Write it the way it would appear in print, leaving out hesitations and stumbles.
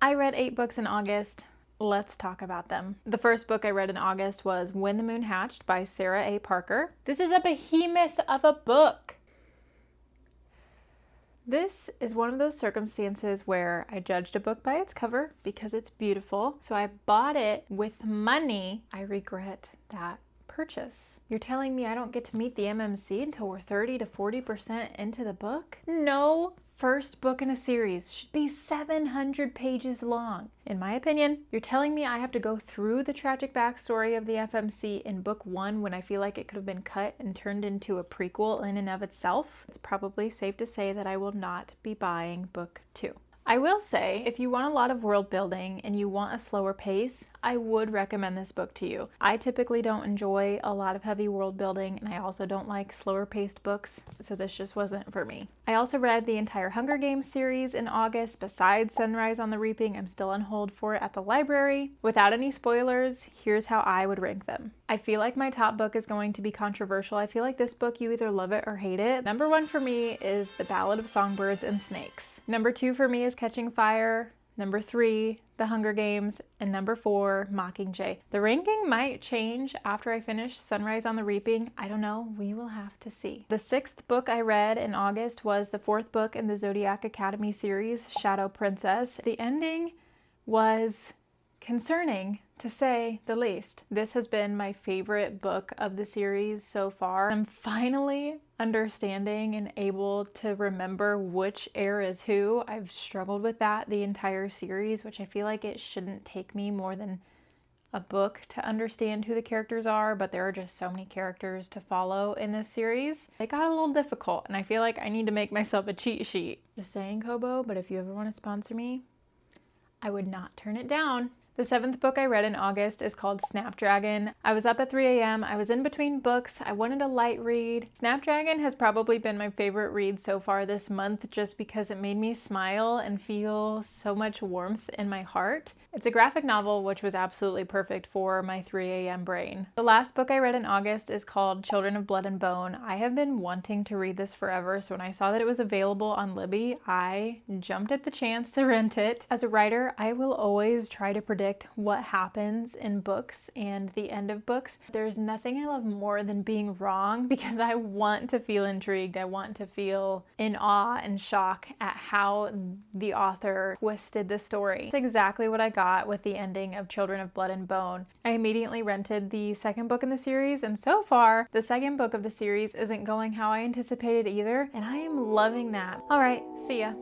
I read 8 books in August. Let's talk about them. The first book I read in August was When the Moon Hatched by Sarah A. Parker. This is a behemoth of a book. This is one of those circumstances where I judged a book by its cover because it's beautiful. So I bought it with money. I regret that purchase. You're telling me I don't get to meet the MMC until we're 30 to 40% into the book? No. First book in a series should be 700 pages long. In my opinion, you're telling me I have to go through the tragic backstory of the FMC in book 1 when I feel like it could have been cut and turned into a prequel in and of itself? It's probably safe to say that I will not be buying book 2. I will say, if you want a lot of world building and you want a slower pace, I would recommend this book to you. I typically don't enjoy a lot of heavy world building, and I also don't like slower paced books, so this just wasn't for me. I also read the entire Hunger Games series in August. Besides Sunrise on the Reaping, I'm still on hold for it at the library. Without any spoilers, here's how I would rank them. I feel like my top book is going to be controversial. I feel like this book, you either love it or hate it. Number 1 for me is The Ballad of Songbirds and Snakes. Number 2 for me is Catching Fire. Number 3, The Hunger Games. And number 4, Mockingjay. The ranking might change after I finish Sunrise on the Reaping. I don't know. We will have to see. The 6th book I read in August was the 4th book in the Zodiac Academy series, Shadow Princess. The ending was concerning, to say the least. This has been my favorite book of the series so far. I'm finally understanding and able to remember which heir is who. I've struggled with that the entire series, which I feel like it shouldn't take me more than a book to understand who the characters are, but there are just so many characters to follow in this series. It got a little difficult, and I feel like I need to make myself a cheat sheet. Just saying, Kobo, but if you ever want to sponsor me, I would not turn it down. The 7th book I read in August is called Snapdragon. I was up at 3 a.m. I was in between books. I wanted a light read. Snapdragon has probably been my favorite read so far this month just because it made me smile and feel so much warmth in my heart. It's a graphic novel, which was absolutely perfect for my 3 a.m. brain. The last book I read in August is called Children of Blood and Bone. I have been wanting to read this forever, so when I saw that it was available on Libby, I jumped at the chance to rent it. As a writer, I will always try to predict what happens in books and the end of books. There's nothing I love more than being wrong because I want to feel intrigued. I want to feel in awe and shock at how the author twisted the story. It's exactly what I got with the ending of Children of Blood and Bone. I immediately rented the 2nd book in the series, and so far, the 2nd book of the series isn't going how I anticipated either, and I am loving that. All right, see ya.